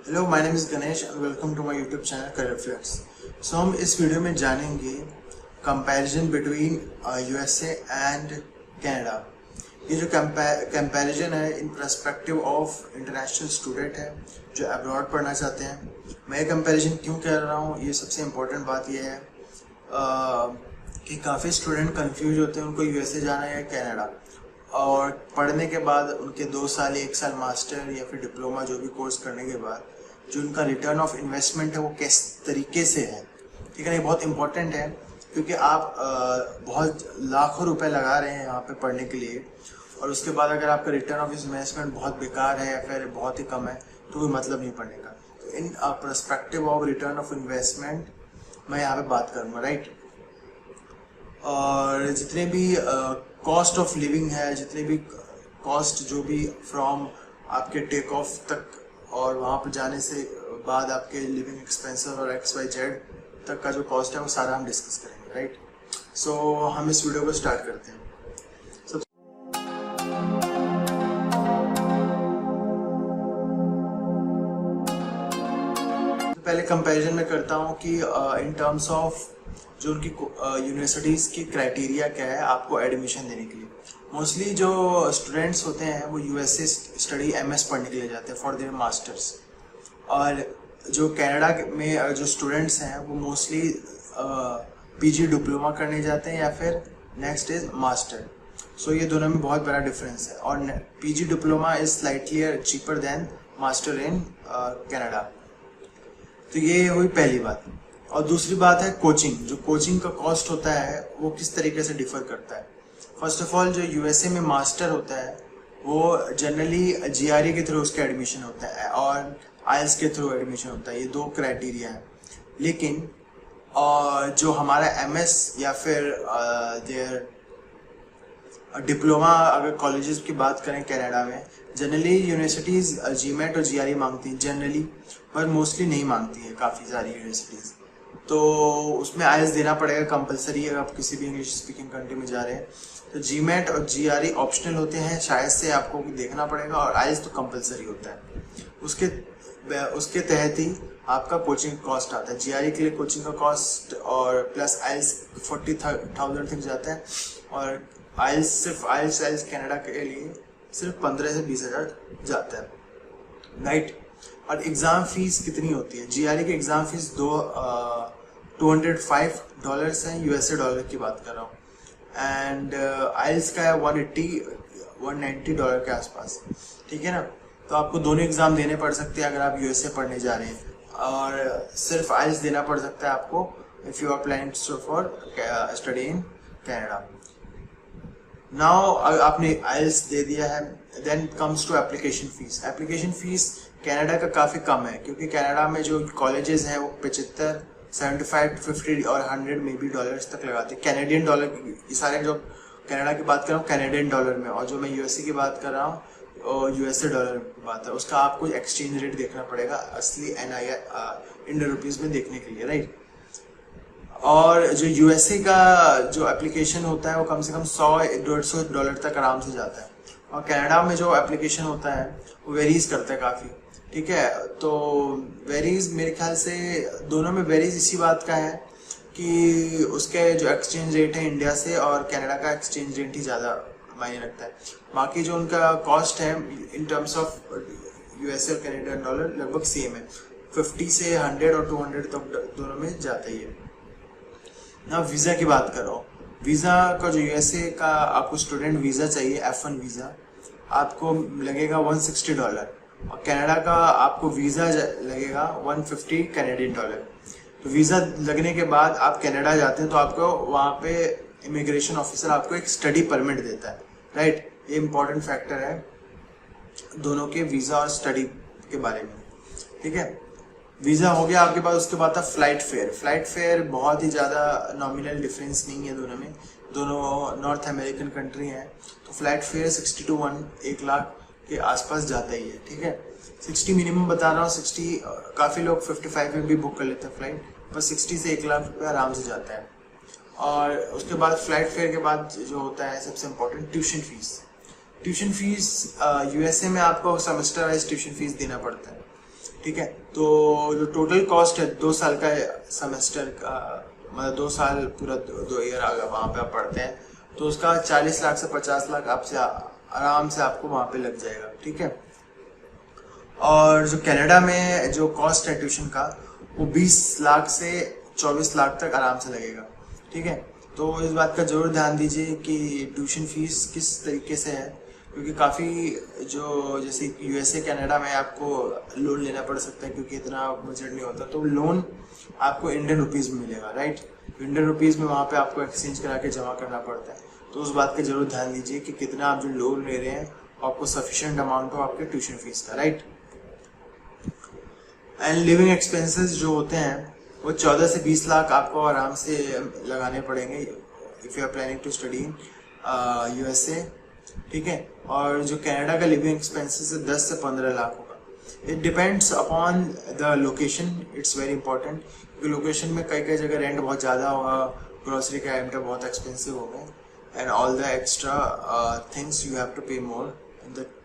Hello, my name is Ganesh and welcome to my YouTube channel career flex. So हम इस video में जानेंगे comparison between USA and Canada. ये जो comparison है in perspective of international student है जो अब्रॉड पढ़ना चाहते हैं। मैं ये कंपैरिजन क्यों कर रहा हूँ, ये सबसे इम्पोर्टेंट बात ये है कि काफ़ी स्टूडेंट कंफ्यूज होते हैं उनको यूएसए जाना है या कनाडा, और पढ़ने के बाद उनके 2 साल 1 साल मास्टर या फिर डिप्लोमा जो भी कोर्स करने के बाद जो उनका रिटर्न ऑफ इन्वेस्टमेंट है वो किस तरीके से है। ठीक है ना, ये बहुत इंपॉर्टेंट है क्योंकि आप बहुत लाखों रुपए लगा रहे हैं यहाँ पे पढ़ने के लिए, और उसके बाद अगर आपका रिटर्न ऑफ इन्वेस्टमेंट बहुत बेकार है या फिर बहुत ही कम है तो कोई मतलब नहीं पढ़ने का। तो इन perspective of return of investment मैं यहाँ पे बात करूँगा, राइट। और जितने भी कॉस्ट ऑफ लिविंग है, जितने भी कॉस्ट जो भी फ्रॉम आपके टेक ऑफ तक और वहाँ पर जाने से बाद आपके लिविंग एक्सपेंसेस और XYZ तक का जो कॉस्ट है वो सारा हम डिस्कस करेंगे, राइट। सो हम इस वीडियो को स्टार्ट करते हैं। पहले कंपैरिजन में करता हूँ कि इन टर्म्स ऑफ जो उनकी यूनिवर्सिटीज़ की क्राइटेरिया क्या है आपको एडमिशन देने के लिए। मोस्टली जो स्टूडेंट्स होते हैं वो यूएसए स्टडी MS पढ़ने के लिए जाते हैं फॉर देयर मास्टर्स, और जो कनाडा में जो स्टूडेंट्स हैं वो मोस्टली PG डिप्लोमा करने जाते हैं या फिर नेक्स्ट इज मास्टर। सो ये दोनों में बहुत बड़ा डिफरेंस है, और PG diploma is slightly cheaper than master in Canada. तो ये हुई पहली बात। और दूसरी बात है कोचिंग। जो कोचिंग का कॉस्ट होता है वो किस तरीके से डिफर करता है। फर्स्ट ऑफ ऑल जो यूएसए में मास्टर होता है वो जनरली GRE के थ्रू उसका एडमिशन होता है और IELTS के थ्रू एडमिशन होता है। ये 2 क्राइटेरिया है। लेकिन जो हमारा MS या फिर देयर डिप्लोमा अगर कॉलेजेस की बात करें कनाडा में, जनरली यूनिवर्सिटीज़ GMAT और GRE मांगती हैं जनरली, पर मोस्टली नहीं मांगती है काफ़ी सारी यूनिवर्सिटीज़। तो उसमें IELTS देना पड़ेगा कंपलसरी अगर आप किसी भी इंग्लिश स्पीकिंग कंट्री में जा रहे हैं। तो GMAT और GRE ऑप्शनल होते हैं, शायद से आपको देखना पड़ेगा, और IELTS तो कंपलसरी होता है। उसके तहत ही आपका कोचिंग कॉस्ट आता है। GRE के लिए कोचिंग का कॉस्ट और प्लस IELTS 40,000 तक जाता है, और सिर्फ IELTS कनाडा के लिए सिर्फ 15 से 20,000 जाता है, राइट। और एग्ज़ाम फीस कितनी होती है? GRE की एग्ज़ाम फीस $205 है, USA डॉलर की बात कर रहा हूँ, एंड IELTS का है $190 के आसपास, ठीक है ना। तो आपको दोनों एग्ज़ाम देने पड़ सकते हैं अगर आप USA पढ़ने जा रहे हैं, और सिर्फ IELTS देना पड़ सकता है आपको if you are planning for study in Canada. Now आपने IELTS दे दिया है, then comes to application fees. Application fees Canada का काफ़ी कम है क्योंकि कनाडा में जो कॉलेजेस हैं वो 75, 75 to 50 और 100 में भी डॉलर्स तक लगाते हैं। कैनेडियन डॉलर, ये सारे जो कनाडा की बात कर रहा हूँ कैनेडियन डॉलर में, और जो मैं USA की बात कर रहा हूँ और USA डॉलर की बात है, उसका आपको एक्सचेंज रेट देखना पड़ेगा असली NI इंडियन रुपीज़ में देखने के लिए, राइट। और जो USA का जो एप्लीकेशन होता है वो कम से कम $100-150 तक आराम से जाता है, और कनाडा में जो एप्लीकेशन होता है वो वेरीज करता है काफ़ी, ठीक है। तो वेरीज मेरे ख्याल से दोनों में वेरीज इसी बात का है कि उसके जो एक्सचेंज रेट है इंडिया से और कनाडा का एक्सचेंज रेट ही ज़्यादा मायने रखता है। बाकी जो उनका कॉस्ट है इन टर्म्स ऑफ USA और कैनेडियन डॉलर लगभग सेम है, 50 से 100 और 200 तक दोनों में जाता ही है ना। वीज़ा की बात कर रहा हूँ। वीज़ा का जो USA का आपको स्टूडेंट वीज़ा चाहिए, F1 वीज़ा, आपको लगेगा $160, और कनाडा का आपको वीज़ा लगेगा $150 कैनेडियन डॉलर। तो वीज़ा लगने के बाद आप कनाडा जाते हैं तो आपको वहाँ पे इमिग्रेशन ऑफिसर आपको एक स्टडी परमिट देता है, राइट। ये इम्पोर्टेंट फैक्टर है दोनों के वीज़ा और स्टडी के बारे में, ठीक है। वीज़ा हो गया आपके पास, उसके बाद था फ्लाइट फेयर। फ्लाइट फेयर बहुत ही ज़्यादा नॉमिनल डिफरेंस नहीं है दोनों में, दोनों नॉर्थ अमेरिकन कंट्री हैं। तो फ्लाइट फेयर 60 to 1 लाख के आसपास जाता ही है, ठीक है। 60 मिनिमम बता रहा हूँ, 60 काफ़ी लोग 55 में भी बुक कर लेते हैं फ्लाइट, पर 60 से 1 लाख रुपये आराम से जाता है। और उसके बाद फ्लाइट फेयर के बाद जो होता है सबसे important tuition fees. Tuition fees USA में आपको सेमेस्टर वाइज ट्यूशन फीस देना पड़ता है, ठीक है। तो जो टोटल कॉस्ट है 2 साल का सेमेस्टर का, मतलब 2 साल पूरा 2 ईयर अगर वहाँ पे आप पढ़ते हैं तो उसका 40 लाख से 50 लाख आपसे आराम से आपको वहाँ पे लग जाएगा, ठीक है। और जो कनाडा में जो कॉस्ट है ट्यूशन का वो 20 लाख से 24 लाख तक आराम से लगेगा, ठीक है। तो इस बात का जरूर ध्यान दीजिए कि ट्यूशन फीस किस तरीके से है, क्योंकि काफ़ी जो जैसे यूएसए कनाडा में आपको लोन लेना पड़ सकता है क्योंकि इतना बजट नहीं होता, तो लोन आपको इंडियन रुपीज़ में मिलेगा, राइट। इंडियन रुपीज़ में वहाँ पे आपको एक्सचेंज करा के जमा करना पड़ता है, तो उस बात का जरूर ध्यान दीजिए कि कितना आप जो लोन ले रहे हैं आपको सफिशिएंट अमाउंट हो आपके ट्यूशन फीस का, राइट। एंड लिविंग एक्सपेंसेस जो होते हैं वो 14 से 20 लाख आपको आराम से लगाने पड़ेंगे if you are planning to study in USA, ठीक है। और जो कनाडा का लिविंग एक्सपेंसेस है 10 से 15 लाख होगा। It depends upon the location, it's very important, क्योंकि लोकेशन में कई कई जगह रेंट बहुत ज़्यादा होगा, ग्रोसरी के आइटम बहुत एक्सपेंसिव हो गए and all the extra things you have to pay more,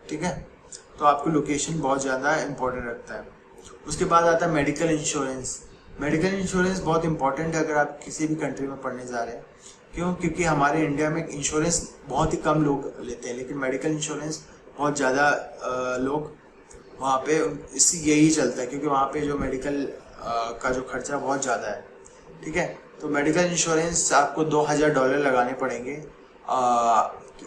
ठीक है। तो आपको लोकेशन बहुत ज़्यादा इंपॉर्टेंट रखता है। उसके बाद आता है मेडिकल इंश्योरेंस। मेडिकल इंश्योरेंस बहुत इंपॉर्टेंट है अगर आप किसी भी कंट्री में पढ़ने जा रहे हैं। क्यों? क्योंकि हमारे इंडिया में इंश्योरेंस बहुत ही कम लोग लेते हैं, लेकिन मेडिकल इंश्योरेंस बहुत ज़्यादा लोग वहाँ पे इससे यही चलता है, क्योंकि वहाँ पे जो मेडिकल का जो खर्चा बहुत ज़्यादा है, ठीक है। तो मेडिकल इंश्योरेंस आपको $2000 लगाने पड़ेंगे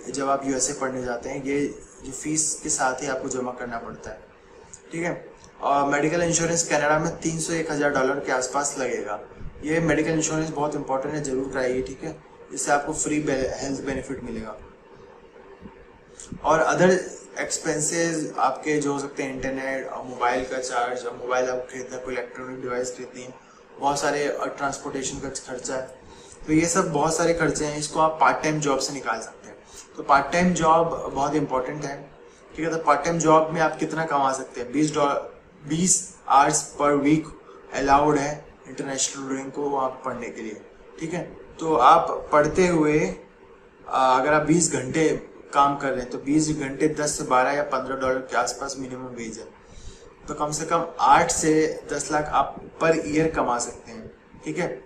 जब आप यूएसए पढ़ने जाते हैं। ये जो फीस के साथ ही आपको जमा करना पड़ता है, ठीक है। और मेडिकल इंश्योरेंस कनाडा में $301,000 के आसपास लगेगा। ये मेडिकल इंश्योरेंस बहुत इंपॉर्टेंट है, जरूर कराइए, ठीक है। इससे आपको फ्री हेल्थ बेनिफिट मिलेगा। और अदर एक्सपेंसेस आपके जो हो सकते हैं इंटरनेट और मोबाइल का चार्ज, और मोबाइल आप खरीदना, कोई इलेक्ट्रॉनिक डिवाइस खरीदनी है, बहुत सारे ट्रांसपोर्टेशन का खर्चा है, तो ये सब बहुत सारे खर्चे हैं। इसको आप पार्ट टाइम जॉब से निकाल सकते हैं। तो पार्ट टाइम जॉब बहुत इंपॉर्टेंट है, ठीक है। तो पार्ट टाइम जॉब में आप कितना कमा सकते हैं? 20 आवर्स पर वीक अलाउड है इंटरनेशनल स्टूडेंट को वहाँ पढ़ने के लिए, ठीक है। तो आप पढ़ते हुए अगर आप 20 घंटे काम कर रहे हैं तो 20 घंटे 10 से 12 या $15 के आसपास मिनिमम वेज है, तो कम से कम 8 से 10 लाख आप पर ईयर कमा सकते हैं, ठीक है।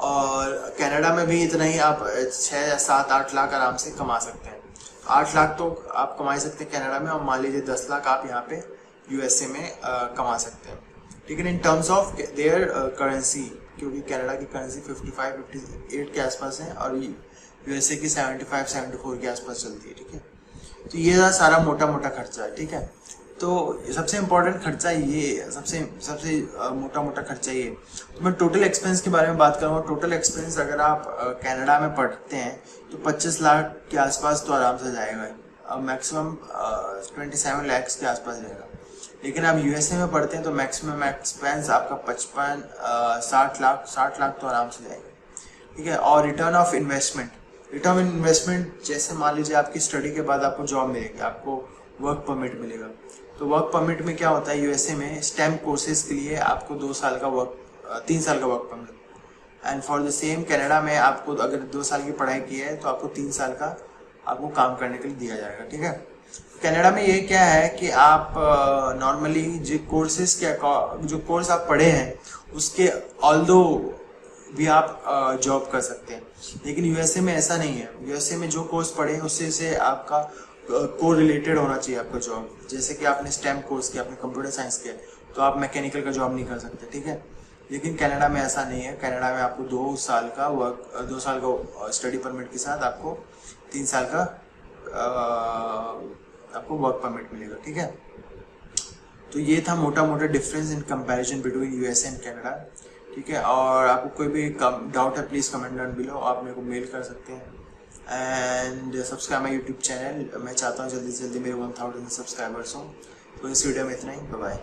और कनाडा में भी इतना ही आप 6 या 7 8 लाख आराम से कमा सकते हैं। 8 लाख तो आप कमा सकते हैं कनाडा में, और मान लीजिए 10 लाख आप यहाँ पे यूएसए में कमा सकते हैं, ठीक है। In terms of their currency, क्योंकि कनाडा की करेंसी 55-58 के आसपास है और यूएसए की 75-74 के आसपास चलती है, ठीक है। तो ये सारा मोटा मोटा खर्चा है, ठीक है। तो सबसे इम्पोर्टेंट खर्चा ये, सबसे मोटा मोटा खर्चा ये। तो मैं टोटल एक्सपेंस के बारे में बात करूँगा। टोटल एक्सपेंस अगर आप कनाडा में पढ़ते हैं तो 25 लाख के आसपास तो आराम से जाएगा, मैक्सिमम 27 लाख के आसपास जाएगा। लेकिन आप यूएसए में पढ़ते हैं तो मैक्सिमम एक्सपेंस आपका 60 लाख तो आराम से जाएगा, ठीक है। और रिटर्न ऑफ इन्वेस्टमेंट, जैसे मान लीजिए आपकी स्टडी के बाद आपको जॉब मिलेगी, आपको वर्क परमिट मिलेगा। तो वर्क परमिट में क्या होता है, यूएसए में स्टेम कोर्सेज के लिए आपको 3 साल का work permit, and for the same Canada में आपको अगर 2 साल की पढ़ाई की है तो आपको 3 साल का आपको काम करने के लिए दिया जाएगा, ठीक है। कनाडा में ये क्या है कि आप नॉर्मली जो कोर्स आप पढ़े हैं उसके ऑल्दो भी आप जॉब कर सकते हैं, लेकिन यूएसए में ऐसा नहीं है। यूएसए में जो कोर्स पढ़े हैं उससे से आपका को रिलेटेड होना चाहिए आपका जॉब। जैसे कि आपने स्टेम कोर्स किया, आपने कंप्यूटर साइंस किया, तो आप मैकेनिकल का जॉब नहीं कर सकते, ठीक है। लेकिन कनाडा में ऐसा नहीं है। कनाडा में आपको 2 साल का स्टडी परमिट के साथ आपको 3 साल का आपको वर्क परमिट मिलेगा, ठीक है। तो ये था मोटा मोटा difference in comparison between USA and Canada, ठीक है। और आपको कोई भी डाउट है प्लीज़ कमेंट डाउन बिलो, आप मेरे को मेल कर सकते हैं। And subscribe my YouTube channel. मैं चाहता हूँ जल्दी से जल्दी मेरे 1000 सब्सक्राइबर्स हों। तो इस वीडियो में इतना ही, बाय बाय।